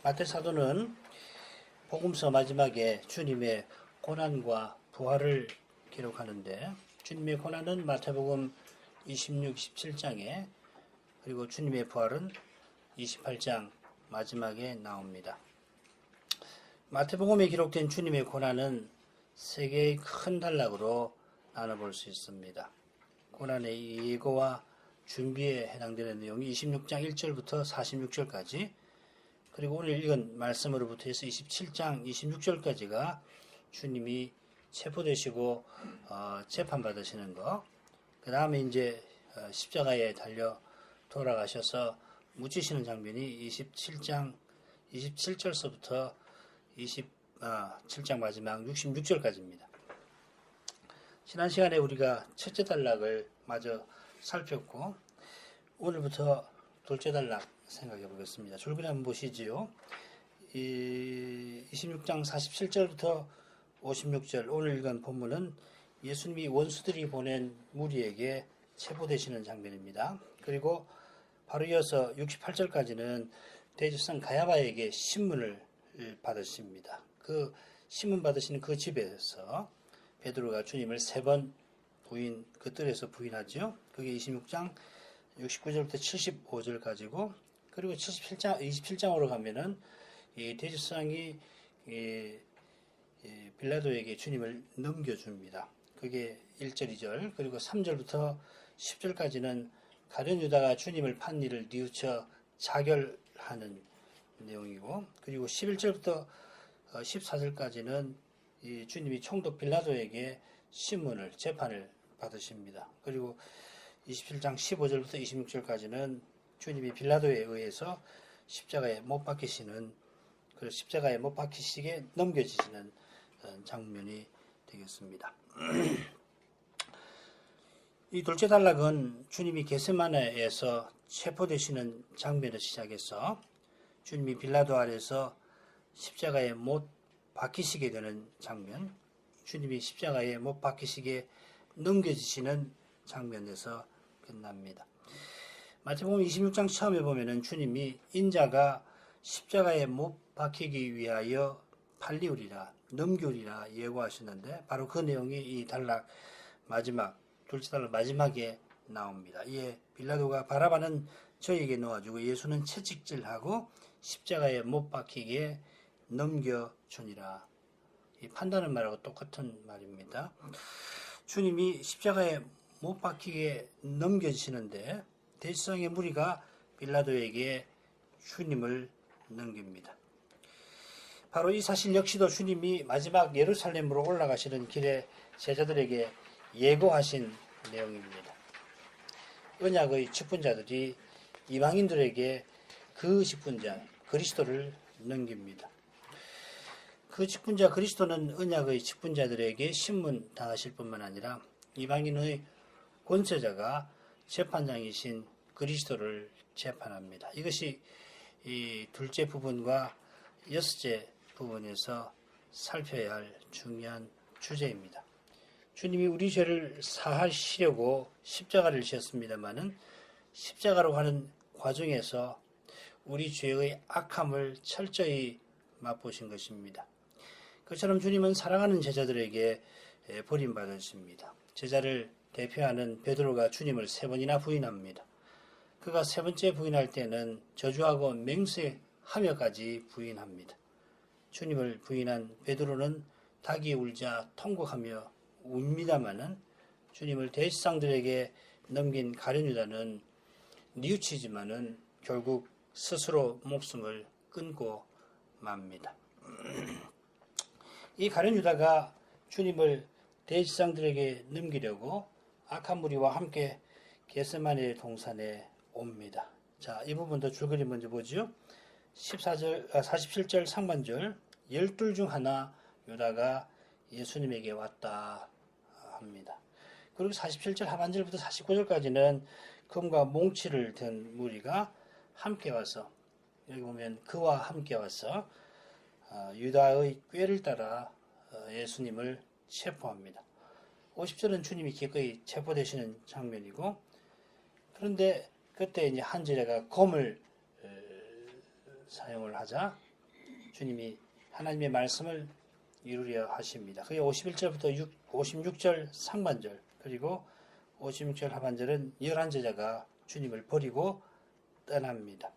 마태 사도는 복음서 마지막에 주님의 고난과 부활을 기록하는데, 주님의 고난은 마태복음 26, 27장에, 그리고 주님의 부활은 28장 마지막에 나옵니다. 마태복음에 기록된 주님의 고난은 세 개의 큰 단락으로 나눠볼 수 있습니다. 고난의 예고와 준비에 해당되는 내용이 26장 1절부터 46절까지, 그리고 오늘 읽은 말씀으로부터 해서 27장 26절까지가 주님이 체포되시고 재판받으시는 거, 그 다음에 이제 십자가에 달려 돌아가셔서 묻히시는 장면이 27장 27절서부터 27장 마지막 66절까지입니다. 지난 시간에 우리가 첫째 단락을 마저 살폈고, 오늘부터 둘째 단락 생각해 보겠습니다. 줄거리 한번 보시지요. 26장 47절부터 56절, 오늘 읽은 본문은 예수님이 원수들이 보낸 무리에게 체포되시는 장면입니다. 그리고 바로 이어서 68절까지는 대제사장 가야바에게 신문을 받으십니다. 그 신문 받으시는 그 집에서 베드로가 주님을 3번 그 뜰에서 부인하죠. 그게 26장 69절부터 75절까지고, 그리고 27장으로 가면은 이 대제사장이 빌라도에게 주님을 넘겨줍니다. 그게 1절, 2절, 그리고 3절부터 10절까지는 가룟 유다가 주님을 판 일을 뉘우쳐 자결하는 내용이고, 그리고 11절부터 14절까지는 이 주님이 총독 빌라도에게 신문을, 재판을 받으십니다. 그리고 27장 15절부터 26절까지는 주님이 빌라도에 의해서 십자가에 못 박히시는, 그 십자가에 못 박히시게 넘겨지시는 장면이 되겠습니다. 이 둘째 단락은 주님이 겟세마네에서 체포되시는 장면을 시작해서 주님이 빌라도 아래서 십자가에 못 박히시게 되는 장면, 주님이 십자가에 못 박히시게 넘겨지시는 장면에서 끝납니다. 마태복음 26장 처음에 보면은 주님이 인자가 십자가에 못 박히기 위하여 팔리우리라, 넘기우리라 예고하셨는데, 바로 그 내용이 이 단락 마지막, 둘째 단락 마지막에 나옵니다. 이에 빌라도가 바라바는 저에게 놓아주고 예수는 채찍질하고 십자가에 못 박히게 넘겨주니라. 이 판다는 말하고 똑같은 말입니다. 주님이 십자가에 못 박히게 넘겨지시는데, 대제사장의 무리가 빌라도에게 주님을 넘깁니다. 바로 이 사실 역시도 주님이 마지막 예루살렘으로 올라가시는 길에 제자들에게 예고하신 내용입니다. 언약의 직분자들이 이방인들에게 그 직분자 그리스도를 넘깁니다. 그 직분자 그리스도는 언약의 직분자들에게 신문 당하실 뿐만 아니라 이방인의 권세자가 재판장이신 그리스도를 재판합니다. 이것이 이 둘째 부분과 여섯째 부분에서 살펴야 할 중요한 주제입니다. 주님이 우리 죄를 사하시려고 십자가를 지었습니다마는 십자가로 가는 과정에서 우리 죄의 악함을 철저히 맛보신 것입니다. 그처럼 주님은 사랑하는 제자들에게 버림받으십니다. 제자를 대표하는 베드로가 주님을 3번이나 부인합니다. 그가 3번째 부인할 때는 저주하고 맹세하며까지 부인합니다. 주님을 부인한 베드로는 닭이 울자 통곡하며 웁니다마는 주님을 대제사장들에게 넘긴 가룟 유다는 뉘우치지만은 결국 스스로 목숨을 끊고 맙니다. 이 가룟 유다가 주님을 대제사장들에게 넘기려고 악한 무리와 함께 겟세마네 동산에 옵니다. 자, 이 부분도 줄거리 먼저 보죠. 47절 상반절, 12 중 하나 유다가 예수님에게 왔다 합니다. 그리고 47절 하반절부터 49절까지는 금과 몽치를 든 무리가 함께 와서, 여기 보면 그와 함께 와서 유다의 꾀를 따라 예수님을 체포합니다. 50절은 주님이 기꺼이 체포되시는 장면이고, 그런데 그때 이제 한 지뢰가 검을 사용을 하자 주님이 하나님의 말씀을 이루려 하십니다. 그게 51절부터 56절 상반절 그리고 56절 하반절은 11제자가 주님을 버리고 떠납니다.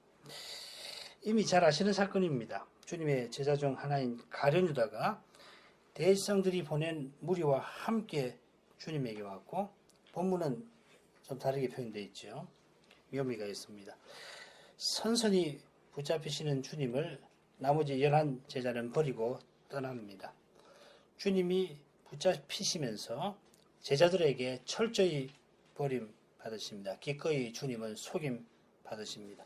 이미 잘 아시는 사건입니다. 주님의 제자 중 하나인 가룟 유다가 대제사장들이 보낸 무리와 함께 주님에게 왔고, 본문은 좀 다르게 표현되어 있죠. 묘미가 있습니다. 선선히 붙잡히시는 주님을 나머지 11제자는 버리고 떠납니다. 주님이 붙잡히시면서 제자들에게 철저히 버림받으십니다. 기꺼이 주님은 속임받으십니다.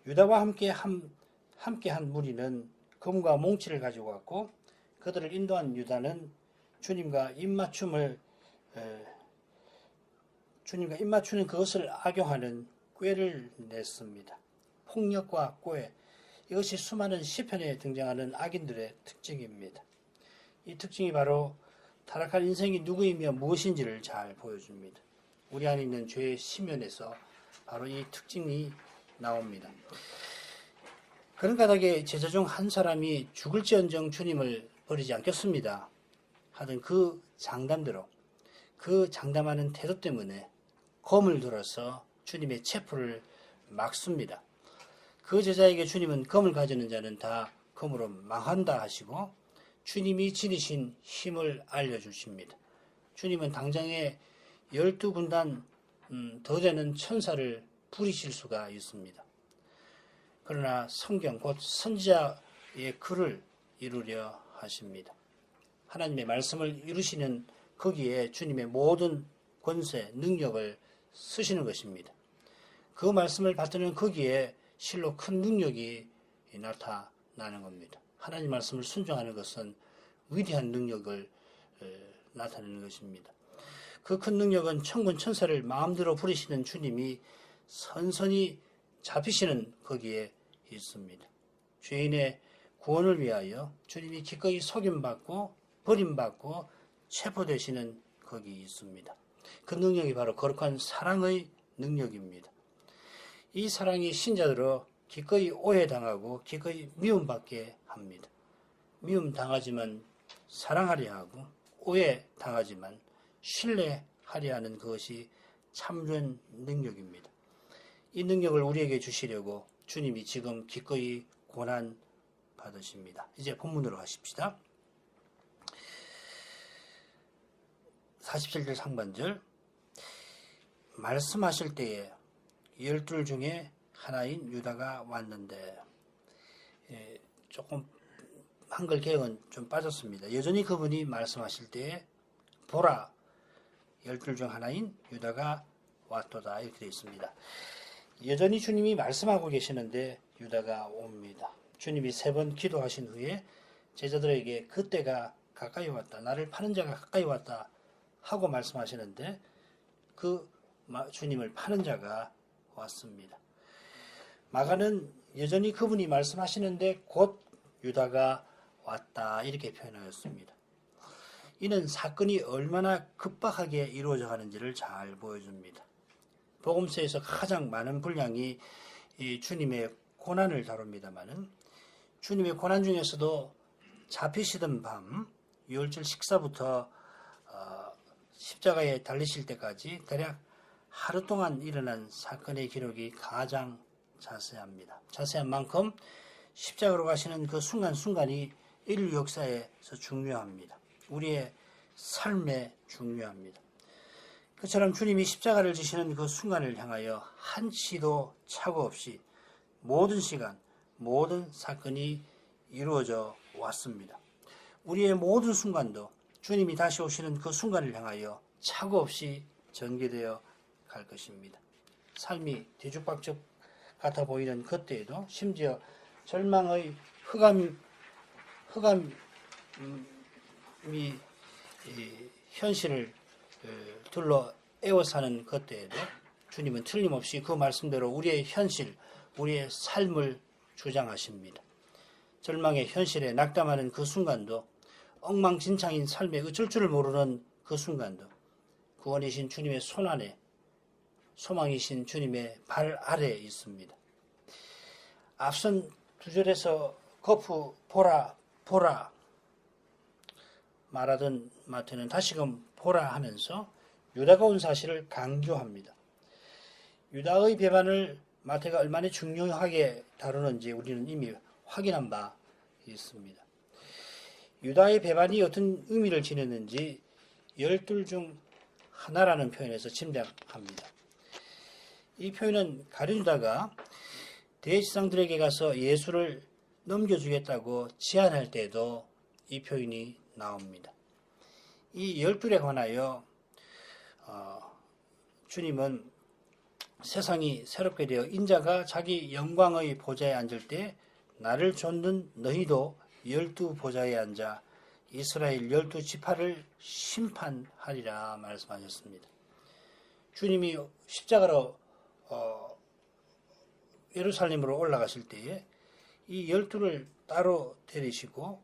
유다와 함께한 무리는 금과 몽치를 가지고 왔고, 그들을 인도한 유다는 주님과 입맞추는 그것을 악용하는 꾀를 냈습니다. 폭력과 꾀, 이것이 수많은 시편에 등장하는 악인들의 특징입니다. 이 특징이 바로 타락한 인생이 누구이며 무엇인지를 잘 보여줍니다. 우리 안에 있는 죄의 심연에서 바로 이 특징이 나옵니다. 그런 까닭에 제자 중 한 사람이 죽을지언정 주님을 버리지 않겠습니다 하던 그 장담대로, 그 장담하는 태도 때문에 검을 들어서 주님의 체포를 막습니다. 그 제자에게 주님은 검을 가지는 자는 다 검으로 망한다 하시고 주님이 지니신 힘을 알려주십니다. 주님은 당장에 12군단 더 되는 천사를 부리실 수가 있습니다. 그러나 성경 곧 선지자의 글을 이루려 하십니다. 하나님의 말씀을 이루시는 거기에 주님의 모든 권세, 능력을 쓰시는 것입니다. 그 말씀을 받드는 거기에 실로 큰 능력이 나타나는 겁니다. 하나님 말씀을 순종하는 것은 위대한 능력을 나타내는 것입니다. 그 큰 능력은 천군 천사를 마음대로 부리시는 주님이 선선히 잡히시는 거기에 있습니다. 죄인의 구원을 위하여 주님이 기꺼이 속임받고 버림받고 체포되시는 거기 있습니다. 그 능력이 바로 거룩한 사랑의 능력입니다. 이 사랑이 신자들로 기꺼이 오해당하고 기꺼이 미움받게 합니다. 미움당하지만 사랑하려 하고 오해당하지만 신뢰하려 하는 그것이 참된 능력입니다. 이 능력을 우리에게 주시려고 주님이 지금 기꺼이 고난 받으십니다. 이제 본문으로 가십시다. 47절 상반절, 말씀하실 때에 12 중에 하나인 유다가 왔는데, 조금 한글 개혁은 좀 빠졌습니다. 여전히 그분이 말씀하실 때에 보라 12 중 하나인 유다가 왔도다 이렇게 되어 있습니다. 여전히 주님이 말씀하고 계시는데 유다가 옵니다. 주님이 3번 기도하신 후에 제자들에게 그때가 가까이 왔다, 나를 파는 자가 가까이 왔다 하고 말씀하시는데 그 주님을 파는 자가 왔습니다. 마가는 여전히 그분이 말씀하시는데 곧 유다가 왔다 이렇게 표현하였습니다. 이는 사건이 얼마나 급박하게 이루어져 가는지를 잘 보여줍니다. 복음서에서 가장 많은 분량이 이 주님의 고난을 다룹니다마는 주님의 고난 중에서도 잡히시던 밤 유월절 식사부터 십자가에 달리실 때까지 대략 하루 동안 일어난 사건의 기록이 가장 자세합니다. 자세한 만큼 십자가로 가시는 그 순간순간이 인류 역사에서 중요합니다. 우리의 삶에 중요합니다. 그처럼 주님이 십자가를 지시는 그 순간을 향하여 한치도 착오 없이 모든 시간, 모든 사건이 이루어져 왔습니다. 우리의 모든 순간도 주님이 다시 오시는 그 순간을 향하여 착오 없이 전개되어 갈 것입니다. 삶이 뒤죽박죽 같아 보이는 그때에도 심지어 절망의 흑암이 현실을 둘러 에워싸는 그때에도 주님은 틀림없이 그 말씀대로 우리의 현실, 우리의 삶을 주장하십니다. 절망의 현실에 낙담하는 그 순간도, 엉망진창인 삶에 어쩔 줄을 모르는 그 순간도 구원이신 주님의 손 안에, 소망이신 주님의 발 아래에 있습니다. 앞선 2절에서 거푸 보라 보라 말하던 마태는 다시금 보라 하면서 유다가 온 사실을 강조합니다. 유다의 배반을 마태가 얼마나 중요하게 다루는지 우리는 이미 확인한 바 있습니다. 유다의 배반이 어떤 의미를 지녔는지 12 중 하나라는 표현에서 짐작합니다. 이 표현은 가룟 유다가 대제사장들에게 가서 예수를 넘겨주겠다고 제안할 때에도 이 표현이 나옵니다. 이 12에 관하여 주님은 세상이 새롭게 되어 인자가 자기 영광의 보좌에 앉을 때 나를 좇는 너희도 12 보좌에 앉아 이스라엘 12지파를 심판하리라 말씀하셨습니다. 주님이 십자가로 예루살렘으로 올라가실 때에 이 12를 따로 데리시고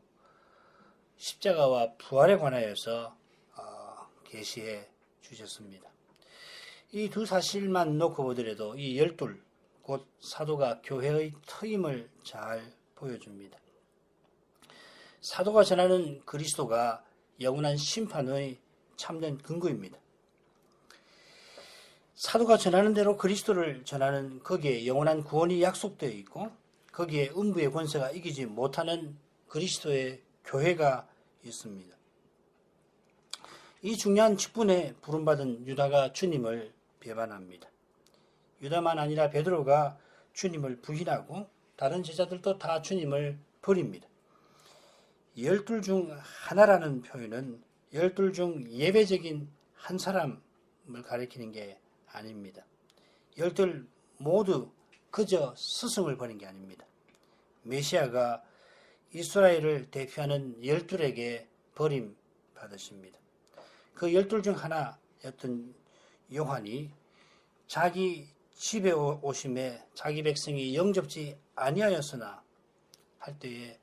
십자가와 부활에 관하여서 계시해 주셨습니다. 이 두 사실만 놓고 보더라도 이 12, 곧 사도가 교회의 터임을 잘 보여줍니다. 사도가 전하는 그리스도가 영원한 심판의 참된 근거입니다. 사도가 전하는 대로 그리스도를 전하는 거기에 영원한 구원이 약속되어 있고 거기에 음부의 권세가 이기지 못하는 그리스도의 교회가 있습니다. 이 중요한 직분에 부름받은 유다가 주님을 배반합니다. 유다만 아니라 베드로가 주님을 부인하고 다른 제자들도 다 주님을 버립니다. 12 중 하나라는 표현은 12 중 예외적인 한 사람을 가리키는 게 아닙니다. 12 모두 그저 스승을 버린 게 아닙니다. 메시아가 이스라엘을 대표하는 12에게 버림받으십니다. 그 12 중 하나였던 요한이 자기 집에 오심에 자기 백성이 영접지 아니하였으나 할 때에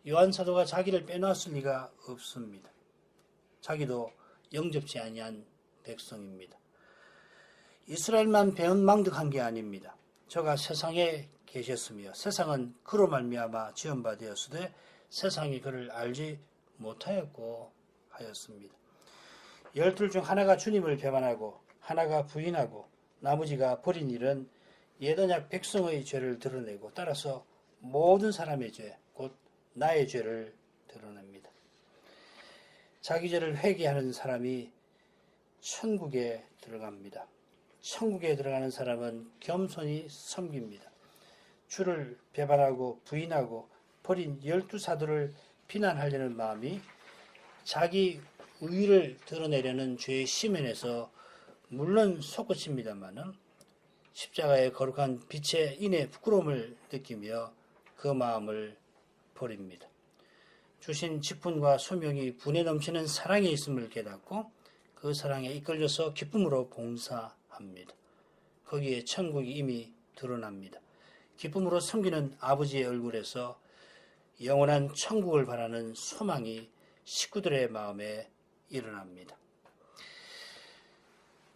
요한 사도가 자기를 빼놓았을 리가 없습니다. 자기도 영접지 아니한 백성입니다. 이스라엘만 배은망덕한 게 아닙니다. 저가 세상에 계셨으며 세상은 그로 말미암아 지은 바 되었으되 세상이 그를 알지 못하였고 하였습니다. 12 중 하나가 주님을 배반하고 하나가 부인하고 나머지가 버린 일은 예언약 백성의 죄를 드러내고 따라서 모든 사람의 죄, 곧 나의 죄를 드러냅니다. 자기 죄를 회개하는 사람이 천국에 들어갑니다. 천국에 들어가는 사람은 겸손히 섬깁니다. 주를 배반하고 부인하고 버린 12사도를 비난하려는 마음이 자기 의의를 드러내려는 죄의 심연에서 물론 솟구칩니다마는 십자가의 거룩한 빛에 인해 부끄러움을 느끼며 그 마음을 버립니다. 주신 직분과 소명이 분에 넘치는 사랑에 있음을 깨닫고 그 사랑에 이끌려서 기쁨으로 봉사합니다. 거기에 천국이 이미 드러납니다. 기쁨으로 섬기는 아버지의 얼굴에서 영원한 천국을 바라는 소망이 식구들의 마음에 일어납니다.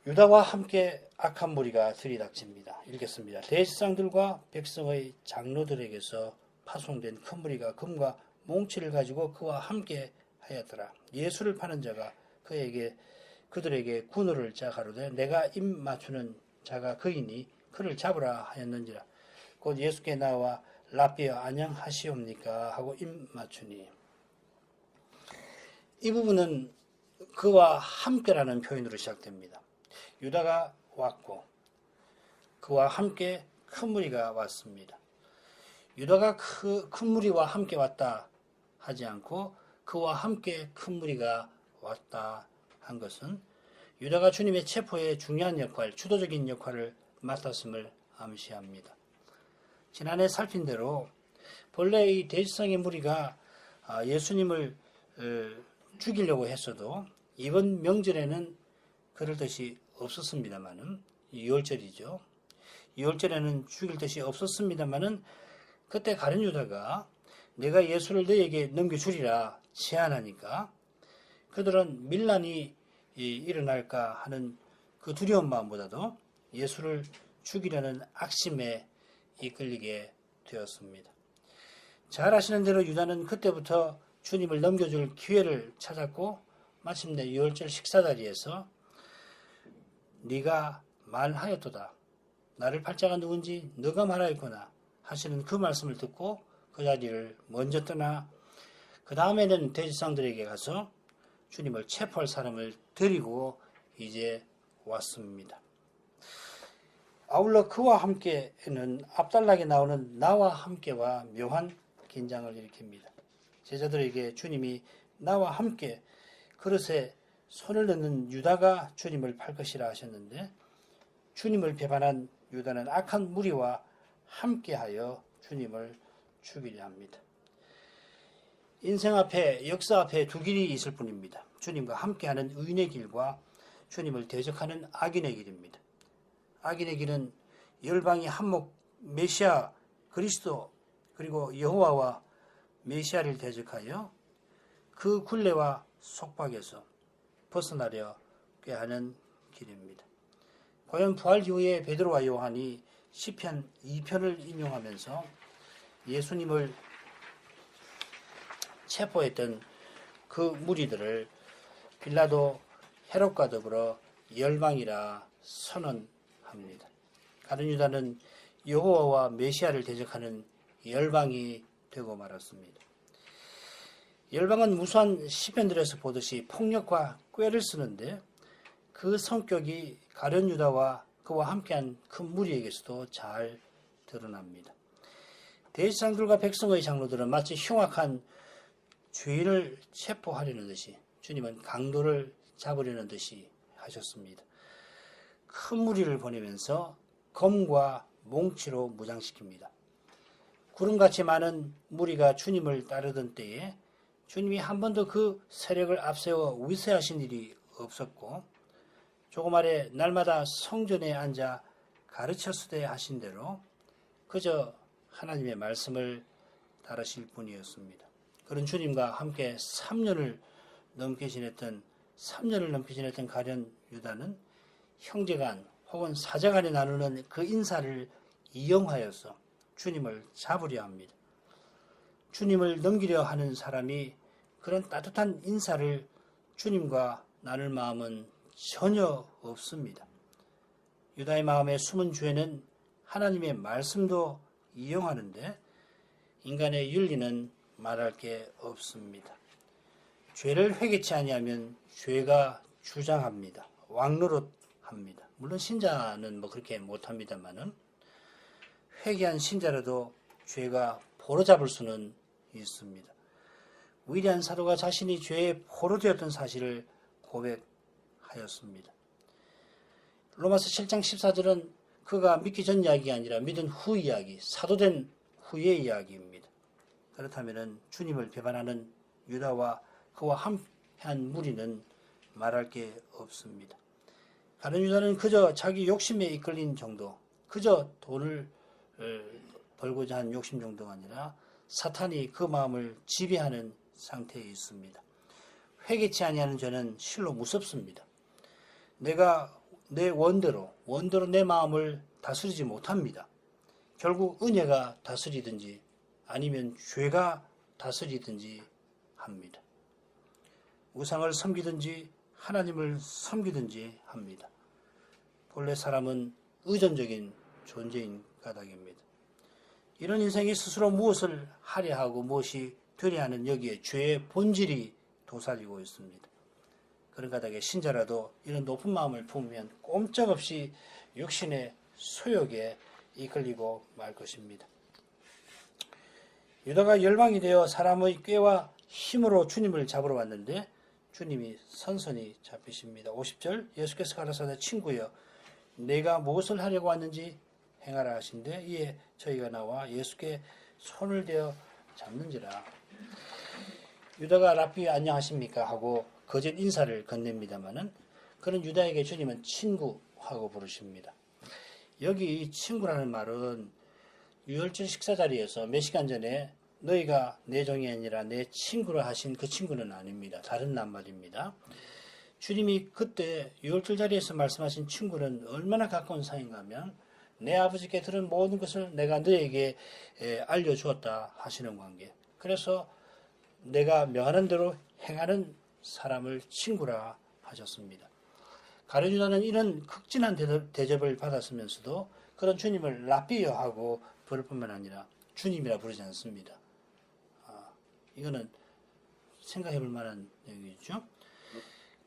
유다와 함께 악한 무리가 들이닥칩니다. 읽겠습니다. 대제사장들과 백성의 장로들에게서 파송된 큰 무리가 금과 몽치를 가지고 그와 함께 하였더라. 예수를 파는 자가 그들에게 군호를 짜 가로되 내가 입 맞추는 자가 그이니 그를 잡으라 하였는지라. 곧 예수께 나와 라삐어 안녕하시옵니까 하고 입 맞추니. 이 부분은 그와 함께라는 표현으로 시작됩니다. 유다가 왔고 그와 함께 큰 무리가 왔습니다. 유다가 큰 무리와 함께 왔다 하지 않고 그와 함께 큰 무리가 왔다 한 것은 유다가 주님의 체포에 중요한 역할, 주도적인 역할을 맡았음을 암시합니다. 지난해 살핀 대로 본래 이 대제사장의 무리가 예수님을 죽이려고 했어도 이번 명절에는 그럴 뜻이 없었습니다만은 6월절이죠. 6월절에는 죽일 뜻이 없었습니다만은 그때 가룟 유다가 내가 예수를 너에게 넘겨주리라 제안하니까 그들은 밀란이 일어날까 하는 그 두려운 마음보다도 예수를 죽이려는 악심에 이끌리게 되었습니다. 잘 아시는 대로 유다는 그때부터 주님을 넘겨줄 기회를 찾았고 마침내 유월절 식사 자리에서 네가 말하였도다. 나를 팔자가 누군지 너가 말하였구나 하시는 그 말씀을 듣고 그 자리를 먼저 떠나 그 다음에는 대제사장들에게 가서 주님을 체포할 사람을 데리고 이제 왔습니다. 아울러 그와 함께는 앞달락에 나오는 나와 함께와 묘한 긴장을 일으킵니다. 제자들에게 주님이 나와 함께 그릇에 손을 넣는 유다가 주님을 팔 것이라 하셨는데 주님을 배반한 유다는 악한 무리와 함께하여 주님을 죽이려 합니다. 인생 앞에 역사 앞에 두 길이 있을 뿐입니다. 주님과 함께하는 의인의 길과 주님을 대적하는 악인의 길입니다. 악인의 길은 열방이 한몫 메시아 그리스도 그리고 여호와와 메시아를 대적하여 그 굴레와 속박에서 벗어나려게 하는 길입니다. 과연 부활 이후에 베드로와 요한이 시편 2편을 인용하면서 예수님을 체포했던 그 무리들을 빌라도 헤롯과 더불어 열방이라 선언합니다. 가룟 유다는 여호와와 메시아를 대적하는 열방이 되고 말았습니다. 열방은 무수한 시편들에서 보듯이 폭력과 꾀를 쓰는데 그 성격이 가룟 유다와 그와 함께한 큰 무리에게서도 잘 드러납니다. 대제사장들과 백성의 장로들은 마치 흉악한 죄인을 체포하려는 듯이 주님은 강도를 잡으려는 듯이 하셨습니다. 큰 무리를 보내면서 검과 몽치로 무장시킵니다. 구름같이 많은 무리가 주님을 따르던 때에 주님이 한 번도 그 세력을 앞세워 위세하신 일이 없었고 조금 아래 날마다 성전에 앉아 가르쳤으되 하신 대로 그저 하나님의 말씀을 따르실 뿐이었습니다. 그런 주님과 함께 3년을 넘게 지냈던 가룟 유다는 형제간 혹은 사제간에 나누는 그 인사를 이용하여서 주님을 잡으려 합니다. 주님을 넘기려 하는 사람이 그런 따뜻한 인사를 주님과 나눌 마음은 전혀 없습니다. 유다의 마음에 숨은 죄는 하나님의 말씀도 이용하는데 인간의 윤리는 말할 게 없습니다. 죄를 회개치 아니하면 죄가 주장합니다. 왕노릇합니다. 물론 신자는 그렇게 못합니다만은 회개한 신자라도 죄가 포로잡을 수는 있습니다. 위대한 사도가 자신이 죄에 포로되었던 사실을 고백하였습니다. 로마서 7장 14절은 그가 믿기 전 이야기가 아니라 믿은 후 이야기, 사도된 후의 이야기입니다. 그렇다면 주님을 배반하는 유다와 그와 함께한 무리는 말할 게 없습니다. 가룟 유다는 그저 자기 욕심에 이끌린 정도, 그저 돈을 벌고자 한 욕심 정도가 아니라 사탄이 그 마음을 지배하는 상태에 있습니다. 회개치 아니하는 죄는 실로 무섭습니다. 내가 내 원대로 내 마음을 다스리지 못합니다. 결국 은혜가 다스리든지 아니면 죄가 다스리든지 합니다. 우상을 섬기든지 하나님을 섬기든지 합니다. 본래 사람은 의존적인 존재인 까닭입니다. 이런 인생이 스스로 무엇을 하려 하고 무엇이 되려 하는 여기에 죄의 본질이 도사리고 있습니다. 그런 까닭에 신자라도 이런 높은 마음을 품으면 꼼짝없이 육신의 소욕에 이끌리고 말 것입니다. 유다가 열방이 되어 사람의 꾀와 힘으로 주님을 잡으러 왔는데 주님이 선선히 잡히십니다. 50절 예수께서 가라사대 친구여 내가 무엇을 하려고 왔는지 행하라 하신데 이에 저희가 나와 예수께 손을 대어 잡는지라. 유다가 랍비 안녕하십니까 하고 거짓 인사를 건넵니다마는 그런 유다에게 주님은 친구하고 부르십니다. 여기 이 친구라는 말은 유월절 식사 자리에서 몇 시간 전에 너희가 내 종이 아니라 내 친구라 하신 그 친구는 아닙니다. 다른 낱말입니다. 주님이 그때 유월절 자리에서 말씀하신 친구는 얼마나 가까운 사이인가 하면 내 아버지께 들은 모든 것을 내가 너에게 알려주었다 하시는 관계. 그래서 내가 명하는 대로 행하는 사람을 친구라 하셨습니다. 가룟 유다는 이런 극진한 대접을 받았으면서도 그런 주님을 라비어하고 부를 뿐만 아니라 주님이라 부르지 않습니다. 이거는 생각해 볼 만한 얘기죠.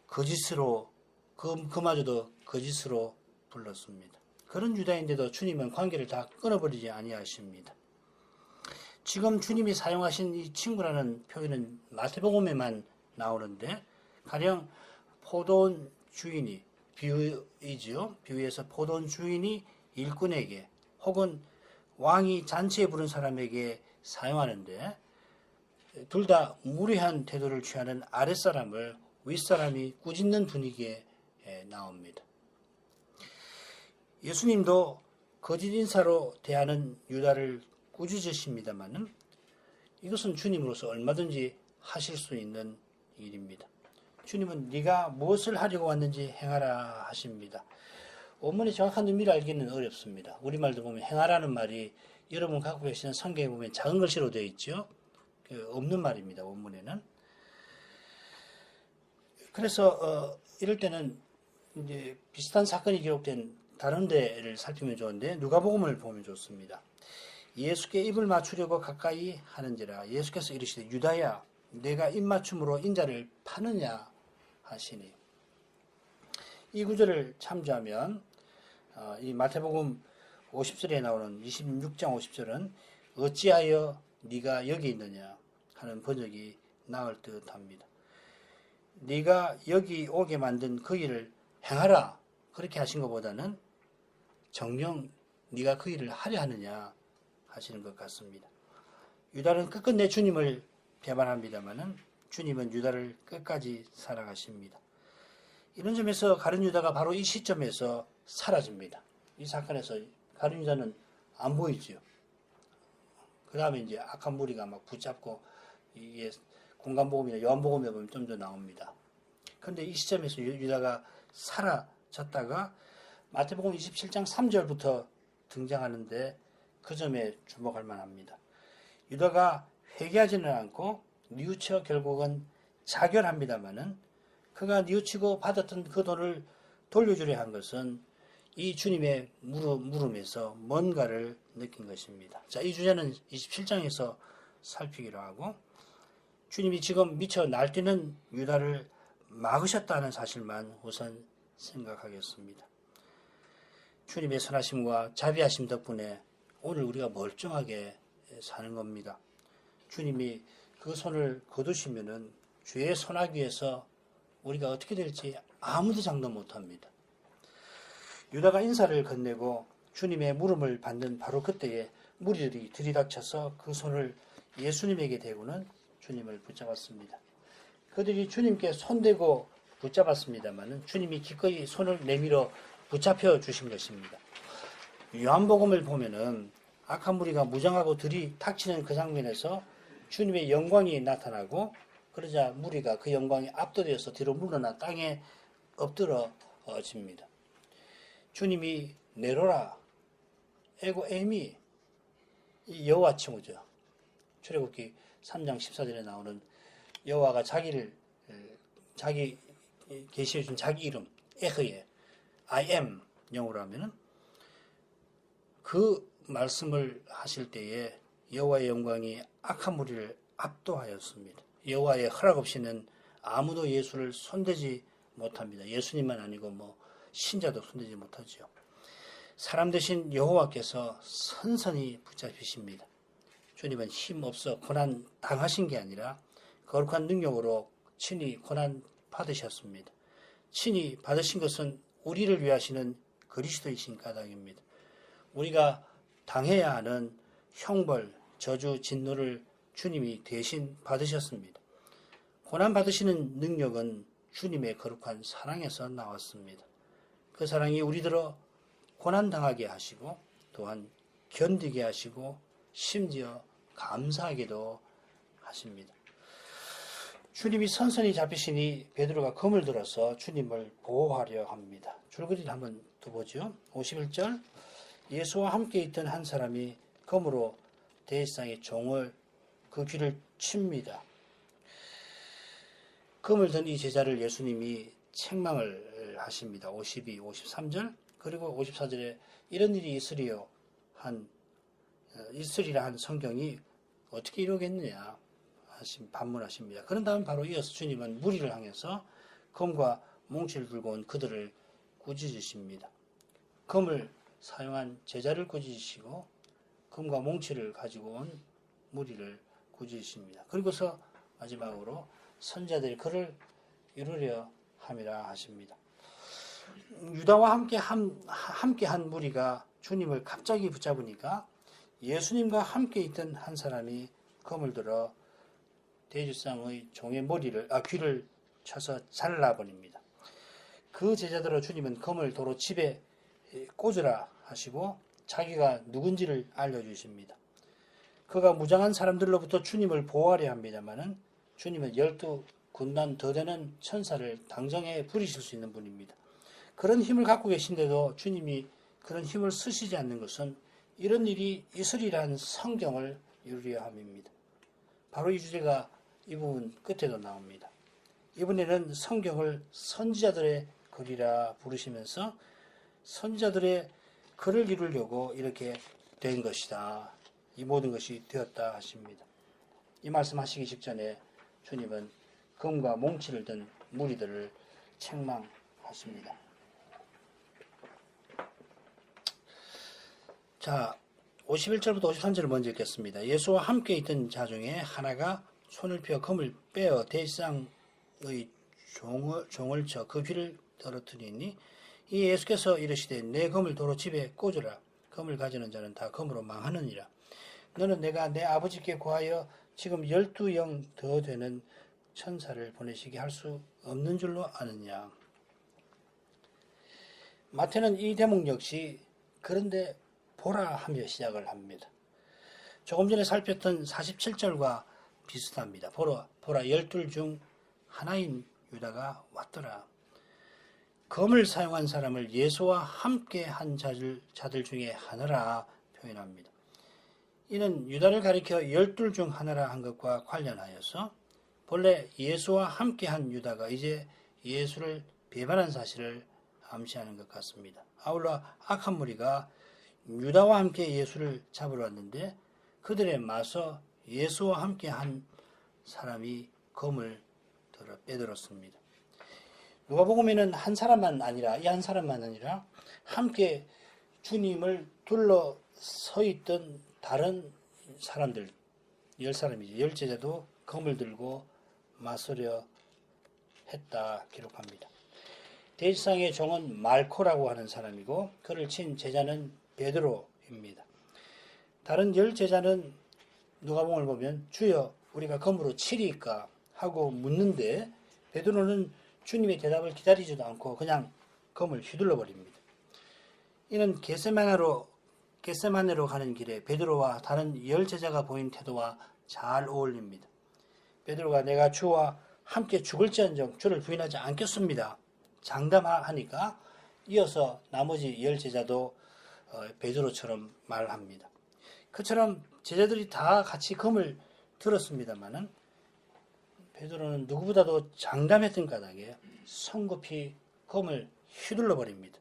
거짓으로 그마저도 거짓으로 불렀습니다. 그런 유다인데도 주님은 관계를 다 끊어버리지 아니하십니다. 지금 주님이 사용하신 이 친구라는 표현은 마태복음에만 나오는데 가령 포도원 주인이 비유이지요. 비유에서 포도원 주인이 일꾼에게 혹은 왕이 잔치에 부른 사람에게 사용하는데 둘 다 무례한 태도를 취하는 아랫사람을 윗사람이 꾸짖는 분위기에 나옵니다. 예수님도 거짓 인사로 대하는 유다를 꾸짖으십니다마는 이것은 주님으로서 얼마든지 하실 수 있는 일입니다. 주님은 네가 무엇을 하려고 왔는지 행하라 하십니다. 원문의 정확한 의미를 알기는 어렵습니다. 우리말도 보면 행하라는 말이 여러분 갖고 계시는 성경에 보면 작은 글씨로 되어 있죠. 없는 말입니다. 원문에는. 그래서 이럴 때는 이제 비슷한 사건이 기록된 다른 데를 살피면 좋은데 누가복음을 보면 좋습니다. 예수께 입을 맞추려고 가까이 하는지라 예수께서 이르시되 유다야 내가 입맞춤으로 인자를 파느냐 하시니. 이 구절을 참조하면 이 마태복음 50절에 나오는 26장 50절은 어찌하여 네가 여기 있느냐 하는 번역이 나을 듯 합니다. 네가 여기 오게 만든 그 일을 행하라 그렇게 하신 것보다는 정녕 네가 그 일을 하려 하느냐 하시는 것 같습니다. 유다는 끝끝내 주님을 배반합니다마는 주님은 유다를 끝까지 사랑하십니다. 이런 점에서 가룟 유다가 바로 이 시점에서 사라집니다. 이 사건에서 가룟 유다는 안 보이지요. 그 다음에 이제 악한 무리가 막 붙잡고 이게 공간복음이나 요한복음에 보면 좀 더 나옵니다. 그런데 이 시점에서 유다가 사라졌다가 마태복음 27장 3절부터 등장하는데 그 점에 주목할 만합니다. 유다가 회개하지는 않고 뉘우쳐 결국은 자결합니다마는 그가 뉘우치고 받았던 그 돈을 돌려주려 한 것은 이 주님의 물음에서 뭔가를 느낀 것입니다. 자, 이 주제는 27장에서 살피기로 하고 주님이 지금 미쳐 날뛰는 유다를 막으셨다는 사실만 우선 생각하겠습니다. 주님의 선하심과 자비하심 덕분에 오늘 우리가 멀쩡하게 사는 겁니다. 주님이 그 손을 거두시면은 주의 손아귀에서 우리가 어떻게 될지 아무도 장담 못합니다. 유다가 인사를 건네고 주님의 물음을 받는 바로 그때에 무리들이 들이닥쳐서 그 손을 예수님에게 대고는 주님을 붙잡았습니다. 그들이 주님께 손대고 붙잡았습니다마는 주님이 기꺼이 손을 내밀어 붙잡혀 주신 것입니다. 요한복음을 보면은 악한 무리가 무장하고 들이닥치는 그 장면에서 주님의 영광이 나타나고 그러자 무리가 그 영광에 압도되어서 뒤로 물러나 땅에 엎드러집니다. 주님이 내로라 에고 에미 이 여호와 칭호죠. 출애굽기 3장 14절에 나오는 여호와가 자기 계시해 준 자기 이름 에흐예 I am 영어로 하면은 그 말씀을 하실 때에 여호와의 영광이 악한 무리를 압도하였습니다. 여호와의 허락 없이는 아무도 예수를 손대지 못합니다. 예수님만 아니고 신자도 손대지 못하죠. 사람 대신 여호와께서 선선히 붙잡히십니다. 주님은 힘없어 고난 당하신 게 아니라 거룩한 능력으로 친히 고난 받으셨습니다. 친히 받으신 것은 우리를 위하시는 그리스도이신 까닭입니다. 우리가 당해야 하는 형벌, 저주, 진노를 주님이 대신 받으셨습니다. 고난 받으시는 능력은 주님의 거룩한 사랑에서 나왔습니다. 그 사랑이 우리들어 고난당하게 하시고 또한 견디게 하시고 심지어 감사하게도 하십니다. 주님이 선선히 잡히시니 베드로가 검을 들어서 주님을 보호하려 합니다. 줄거리를 한번 더 보죠. 51절 예수와 함께 있던 한 사람이 검으로 대제사장의 종을 그 귀를 칩니다. 검을 든 이 제자를 예수님이 책망을 하십니다. 52, 53절 그리고 54절에 이런 일이 있으리라 한 성경이 어떻게 이루겠느냐 반문하십니다. 그런 다음 바로 이어서 주님은 무리를 향해서 검과 몽치를 들고 온 그들을 꾸짖으십니다. 검을 사용한 제자를 꾸짖으시고 검과 몽치를 가지고 온 무리를 꾸짖으십니다. 그리고서 마지막으로 선자들이 그를 이루려 함이라 하십니다. 유다와 함께한 무리가 주님을 갑자기 붙잡으니까 예수님과 함께 있던 한 사람이 검을 들어 대제사장의 종의 귀를 쳐서 잘라버립니다. 그 제자들로 주님은 검을 도로 집에 꽂으라 하시고 자기가 누군지를 알려주십니다. 그가 무장한 사람들로부터 주님을 보호하려 합니다마는 주님은 12군단 더 되는 천사를 당정에 부리실 수 있는 분입니다. 그런 힘을 갖고 계신데도 주님이 그런 힘을 쓰시지 않는 것은 이런 일이 있으리라는 성경을 이루려 함입니다. 바로 이 주제가 이 부분 끝에도 나옵니다. 이번에는 성경을 선지자들의 글이라 부르시면서 선지자들의 글을 이루려고 이렇게 된 것이다. 이 모든 것이 되었다 하십니다. 이 말씀하시기 직전에 주님은 검과 몽치를 든 무리들을 책망하십니다. 자, 51절부터 53절을 먼저 읽겠습니다. 예수와 함께 있던 자 중에 하나가 손을 펴 검을 빼어 대제사장의 종을 쳐 그 귀를 떨어뜨리니 이 예수께서 이르시되 내 검을 도로 집에 꽂으라. 검을 가지는 자는 다 검으로 망하느니라. 너는 내가 내 아버지께 구하여 지금 12영 더 되는 천사를 보내시게 할 수 없는 줄로 아느냐. 마태는 이 대목 역시 그런데 보라 하며 시작을 합니다. 조금 전에 살폈던 47절과 비슷합니다. 보라 12 중 하나인 유다가 왔더라. 검을 사용한 사람을 예수와 함께 한 자들 중에 하나라 표현합니다. 이는 유다를 가리켜 12 중 하나라 한 것과 관련하여서 본래 예수와 함께 한 유다가 이제 예수를 배반한 사실을 암시하는 것 같습니다. 아울러 악한 무리가 유다와 함께 예수를 잡으러 왔는데 그들에 맞서 예수와 함께 한 사람이 검을 빼들었습니다. 누가복음에는 이 한 사람만 아니라 함께 주님을 둘러서 있던 다른 사람들 10사람이죠. 10제자도 검을 들고 맞서려 했다 기록합니다. 대제사장의 종은 말코라고 하는 사람이고 그를 친 제자는 베드로입니다. 다른 10제자는 누가복음을 보면 주여 우리가 검으로 치리까 하고 묻는데 베드로는 주님의 대답을 기다리지도 않고 그냥 검을 휘둘러 버립니다. 이는 겟세마네로 가는 길에 베드로와 다른 10제자가 보인 태도와 잘 어울립니다. 베드로가 내가 주와 함께 죽을지언정 주를 부인하지 않겠습니다. 장담하니까 이어서 나머지 10제자도 베드로처럼 말합니다. 그처럼 제자들이 다 같이 검을 들었습니다마는 베드로는 누구보다도 장담했던 까닭에 성급히 검을 휘둘러 버립니다.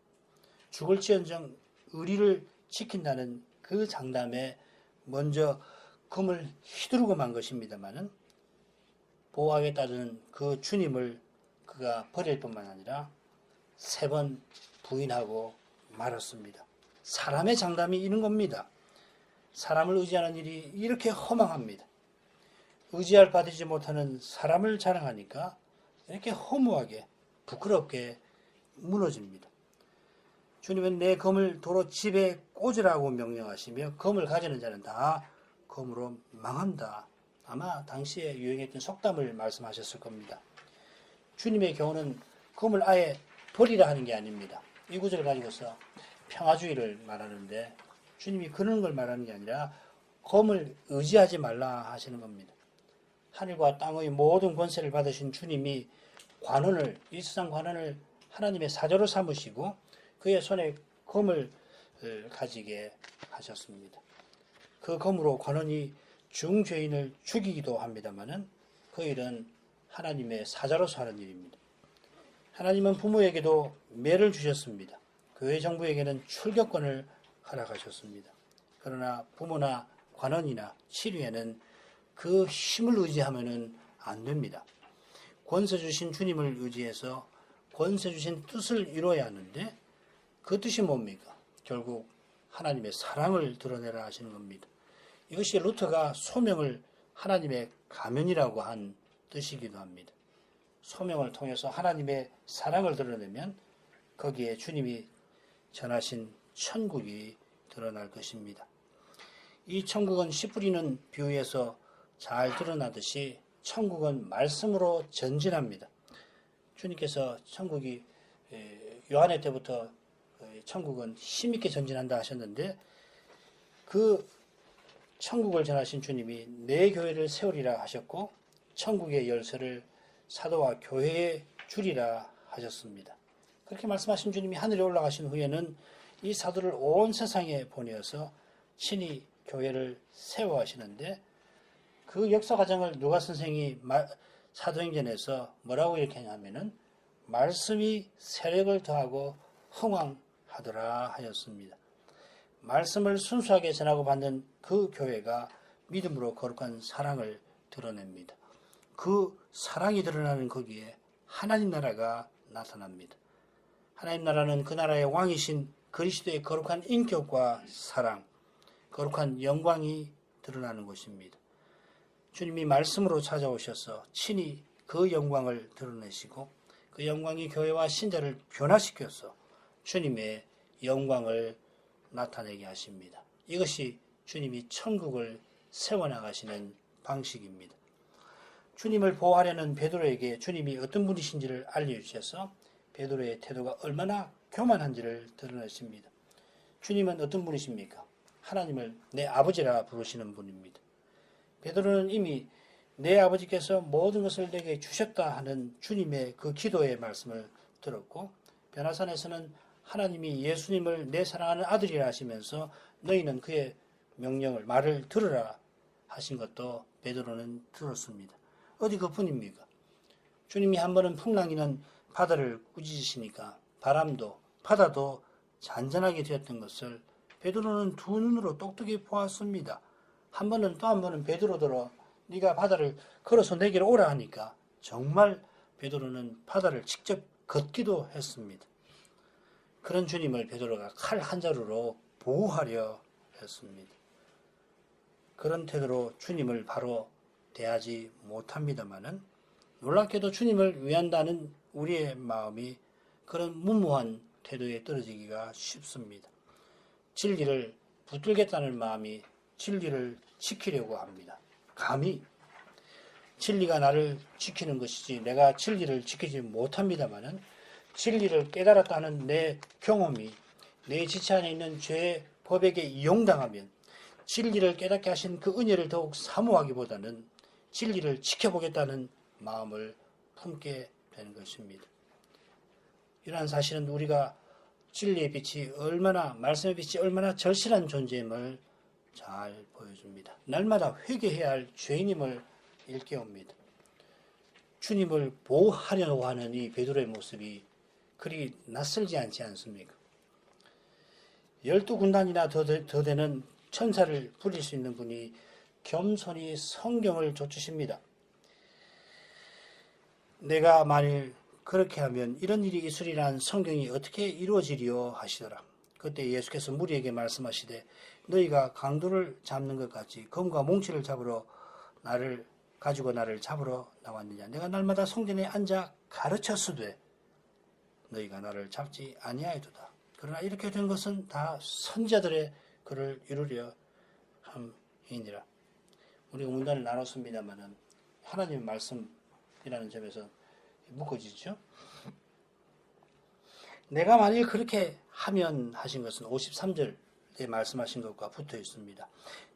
죽을지언정 의리를 지킨다는 그 장담에 먼저 검을 휘두르고 만 것입니다마는 보호하겠다는 그 주님을 그가 버릴 뿐만 아니라 3번 부인하고 말았습니다. 사람의 장담이 이런 겁니다. 사람을 의지하는 일이 이렇게 허망합니다. 의지할 받지 못하는 사람을 자랑하니까 이렇게 허무하게 부끄럽게 무너집니다. 주님은 내 검을 도로 집에 꽂으라고 명령하시며 검을 가지는 자는 다 검으로 망한다. 아마 당시에 유행했던 속담을 말씀하셨을 겁니다. 주님의 경우는 검을 아예 버리라 하는 게 아닙니다. 이 구절을 가지고서 평화주의를 말하는데 주님이 그런 걸 말하는 게 아니라 검을 의지하지 말라 하시는 겁니다. 하늘과 땅의 모든 권세를 받으신 주님이 이 세상 관원을 하나님의 사조로 삼으시고 그의 손에 검을 가지게 하셨습니다. 그 검으로 관원이 중죄인을 죽이기도 합니다마는 그 일은 하나님의 사자로서 하는 일입니다. 하나님은 부모에게도 매를 주셨습니다. 교회 정부에게는 출교권을 허락하셨습니다. 그러나 부모나 관원이나 치료에는 그 힘을 의지하면 안 됩니다. 권세 주신 주님을 의지해서 권세 주신 뜻을 이루어야 하는데 그 뜻이 뭡니까? 결국 하나님의 사랑을 드러내라 하시는 겁니다. 이것이 루터가 소명을 하나님의 가면이라고 한 뜻이기도 합니다. 소명을 통해서 하나님의 사랑을 드러내면 거기에 주님이 전하신 천국이 드러날 것입니다. 이 천국은 씨 뿌리는 비유에서 잘 드러나듯이 천국은 말씀으로 전진합니다. 주님께서 천국이 요한의 때부터 천국은 힘있게 전진한다 하셨는데 그 천국을 전하신 주님이 내 교회를 세우리라 하셨고 천국의 열쇠를 사도와 교회에 주리라 하셨습니다. 그렇게 말씀하신 주님이 하늘에 올라가신 후에는 이 사도를 온 세상에 보내어서 친히 교회를 세워하시는데 그 역사 과정을 누가 선생이 사도행전에서 뭐라고 이렇게 하냐면은 말씀이 세력을 더하고 흥왕하더라 하였습니다. 말씀을 순수하게 전하고 받는 그 교회가 믿음으로 거룩한 사랑을 드러냅니다. 그 사랑이 드러나는 거기에 하나님 나라가 나타납니다. 하나님 나라는 그 나라의 왕이신 그리스도의 거룩한 인격과 사랑, 거룩한 영광이 드러나는 것입니다. 주님이 말씀으로 찾아오셔서 친히 그 영광을 드러내시고 그 영광이 교회와 신자를 변화시켜서 주님의 영광을 나타내게 하십니다. 이것이 주님이 천국을 세워나가시는 방식입니다. 주님을 보호하려는 베드로에게 주님이 어떤 분이신지를 알려주셔서 베드로의 태도가 얼마나 교만한지를 드러내십니다. 주님은 어떤 분이십니까? 하나님을 내 아버지라 부르시는 분입니다. 베드로는 이미 내 아버지께서 모든 것을 내게 주셨다 하는 주님의 그 기도의 말씀을 들었고 변화산에서는 하나님이 예수님을 내 사랑하는 아들이라 하시면서 너희는 그의 명령을 말을 들으라 하신 것도 베드로는 들었습니다. 어디 그뿐입니까? 주님이 한 번은 풍랑이는 바다를 꾸짖으시니까 바람도 바다도 잔잔하게 되었던 것을 베드로는 두 눈으로 똑똑히 보았습니다. 한 번은 또 한 번은 베드로더러 네가 바다를 걸어서 내게로 오라 하니까 정말 베드로는 바다를 직접 걷기도 했습니다. 그런 주님을 베드로가 칼 한 자루로 보호하려 했습니다. 그런 태도로 주님을 바로 대하지 못합니다마는 놀랍게도 주님을 위한다는 우리의 마음이 그런 무모한 태도에 떨어지기가 쉽습니다. 진리를 붙들겠다는 마음이 진리를 지키려고 합니다. 감히 진리가 나를 지키는 것이지 내가 진리를 지키지 못합니다마는 진리를 깨달았다는 내 경험이 내 지체 안에 있는 죄의 법에게 이용당하면 진리를 깨닫게 하신 그 은혜를 더욱 사모하기보다는 진리를 지켜보겠다는 마음을 품게 되는 것입니다. 이러한 사실은 우리가 진리의 빛이 얼마나 말씀의 빛이 얼마나 절실한 존재임을 잘 보여줍니다. 날마다 회개해야 할 죄인임을 일깨웁니다. 주님을 보호하려고 하는 이 베드로의 모습이 그리 낯설지 않지 않습니까? 12군단이나 더 되는 천사를 부릴 수 있는 분이 겸손히 성경을 줬주십니다. 내가 만일 그렇게 하면 이런 일이 있으리란 성경이 어떻게 이루어지리요 하시더라. 그때 예수께서 무리에게 말씀하시되 너희가 강도를 잡는 것 같이 검과 몽치를 잡으러 나를 잡으러 나왔느냐. 내가 날마다 성전에 앉아 가르쳤으되 너희가 나를 잡지 아니하였도다. 그러나 이렇게 된 것은 다 선자들의 글을 이루려 함이니라. 우리가 문단을 나눴습니다마는 하나님의 말씀이라는 점에서 묶어지죠. 내가 만일 그렇게 하면 하신 것은 53절에 말씀하신 것과 붙어 있습니다.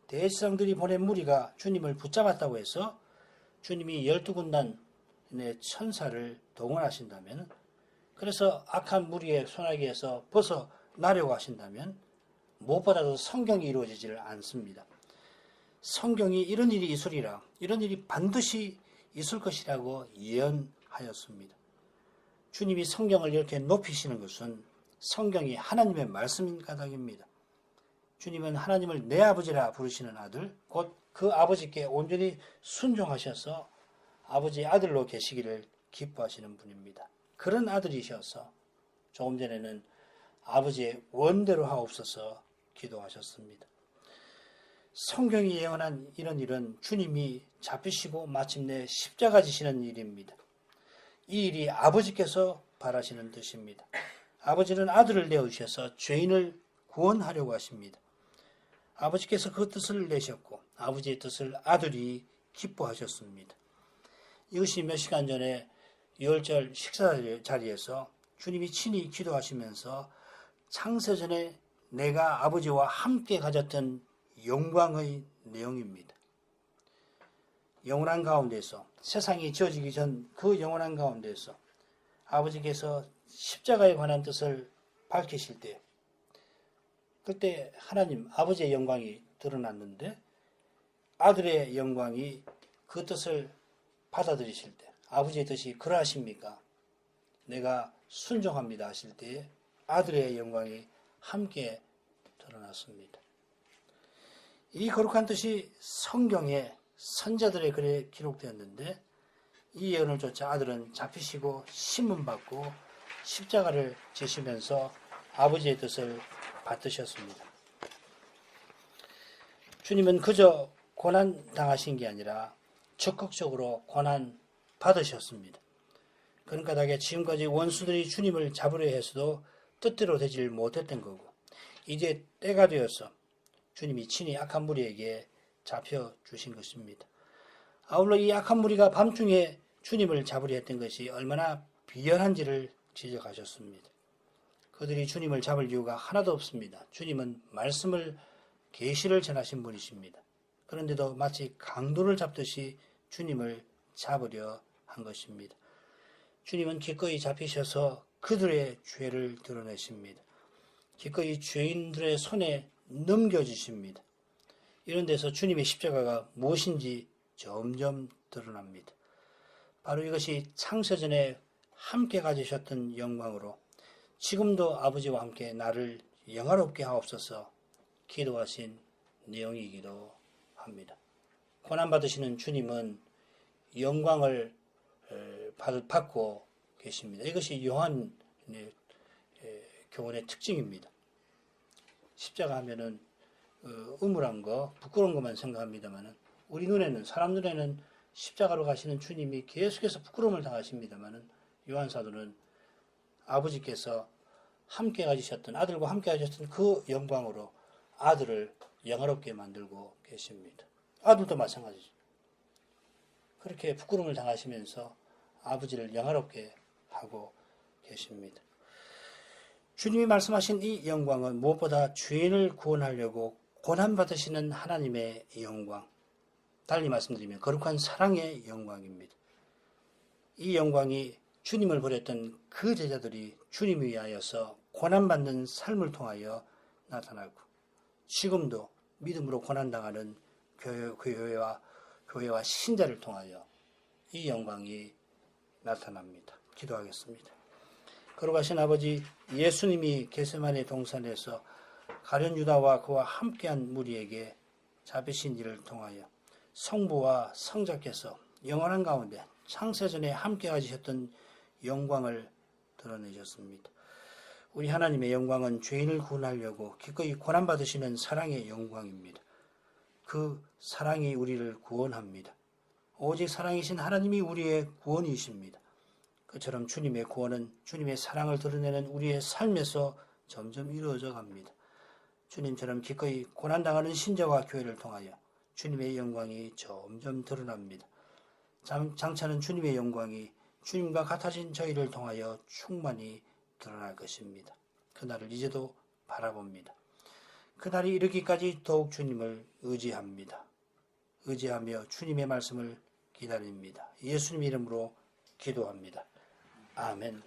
대제사장들이 보낸 무리가 주님을 붙잡았다고 해서 주님이 12군단의 천사를 동원하신다면, 그래서 악한 무리의 손아귀에서 벗어나려고 하신다면 무엇보다도 성경이 이루어지지를 않습니다. 성경이 이런 일이 있으리라, 이런 일이 반드시 있을 것이라고 예언하였습니다. 주님이 성경을 이렇게 높이시는 것은 성경이 하나님의 말씀인 까닭입니다. 주님은 하나님을 내 아버지라 부르시는 아들, 곧 그 아버지께 온전히 순종하셔서 아버지의 아들로 계시기를 기뻐하시는 분입니다. 그런 아들이셔서 조금 전에는 아버지의 원대로 하옵소서 기도하셨습니다. 성경이 예언한 이런 일은 주님이 잡히시고 마침내 십자가 지시는 일입니다. 이 일이 아버지께서 바라시는 뜻입니다. 아버지는 아들을 내어주셔서 죄인을 구원하려고 하십니다. 아버지께서 그 뜻을 내셨고 아버지의 뜻을 아들이 기뻐하셨습니다. 이것이 몇 시간 전에 유월절 식사 자리에서 주님이 친히 기도하시면서 창세전에 내가 아버지와 함께 가졌던 영광의 내용입니다. 영원한 가운데서, 세상이 지어지기 전 그 영원한 가운데서 아버지께서 십자가에 관한 뜻을 밝히실 때, 그때 하나님 아버지의 영광이 드러났는데 아들의 영광이 그 뜻을 받아들이실 때, 아버지의 뜻이 그러하십니까? 내가 순종합니다 하실 때에 아들의 영광이 함께 드러났습니다. 이 거룩한 뜻이 성경에 선자들의 글에 기록되었는데 이 예언을 쫓아 아들은 잡히시고 신문받고 십자가를 지시면서 아버지의 뜻을 받으셨습니다. 주님은 그저 고난 당하신 게 아니라 적극적으로 고난 받으셨습니다. 그런 까닭에 지금까지 원수들이 주님을 잡으려 해서도 뜻대로 되질 못했던 거고, 이제 때가 되어서 주님이 친히 악한 무리에게 잡혀주신 것입니다. 아울러 이 악한 무리가 밤중에 주님을 잡으려 했던 것이 얼마나 비열한지를 지적하셨습니다. 그들이 주님을 잡을 이유가 하나도 없습니다. 주님은 말씀을, 계시를 전하신 분이십니다. 그런데도 마치 강도를 잡듯이 주님을 잡으려 한 것입니다. 주님은 기꺼이 잡히셔서 그들의 죄를 드러내십니다. 기꺼이 죄인들의 손에 넘겨주십니다. 이런 데서 주님의 십자가가 무엇인지 점점 드러납니다. 바로 이것이 창세전에 함께 가지셨던 영광으로 지금도 아버지와 함께 나를 영화롭게 하옵소서 기도하신 내용이기도 합니다. 고난받으시는 주님은 영광을 받고 계십니다. 이것이 요한 교훈의 특징입니다. 십자가 하면은 음울한 거, 부끄러운 것만 생각합니다만은 우리 눈에는, 사람 눈에는 십자가로 가시는 주님이 계속해서 부끄러움을 당하십니다만은 요한 사도는 아버지께서 함께 가지셨던, 아들과 함께 가지셨던 그 영광으로 아들을 영화롭게 만들고 계십니다. 아들도 마찬가지죠. 그렇게 부끄러움을 당하시면서 아버지를 영화롭게 하고 계십니다. 주님이 말씀하신 이 영광은 무엇보다 죄인을 구원하려고 고난받으시는 하나님의 영광, 달리 말씀드리면 거룩한 사랑의 영광입니다. 이 영광이 주님을 버렸던 그 제자들이 주님을 위하여서 고난받는 삶을 통하여 나타나고, 지금도 믿음으로 고난당하는 교회와 신자를 통하여 이 영광이 나타납니다. 기도하겠습니다. 거룩하신 아버지, 예수님이 겟세마네 동산에서 가룟 유다와 그와 함께한 무리에게 잡히신 일을 통하여 성부와 성자께서 영원한 가운데 창세전에 함께 가지셨던 영광을 드러내셨습니다. 우리 하나님의 영광은 죄인을 구원하려고 기꺼이 고난받으시는 사랑의 영광입니다. 그 사랑이 우리를 구원합니다. 오직 사랑이신 하나님이 우리의 구원이십니다. 그처럼 주님의 구원은 주님의 사랑을 드러내는 우리의 삶에서 점점 이루어져 갑니다. 주님처럼 기꺼이 고난당하는 신자와 교회를 통하여 주님의 영광이 점점 드러납니다. 장차는 주님의 영광이 주님과 같아진 저희를 통하여 충만히 드러날 것입니다. 그날을 이제도 바라봅니다. 그날이 이르기까지 더욱 주님을 의지합니다. 의지하며 주님의 말씀을 기다립니다. 예수님 이름으로 기도합니다. 아멘.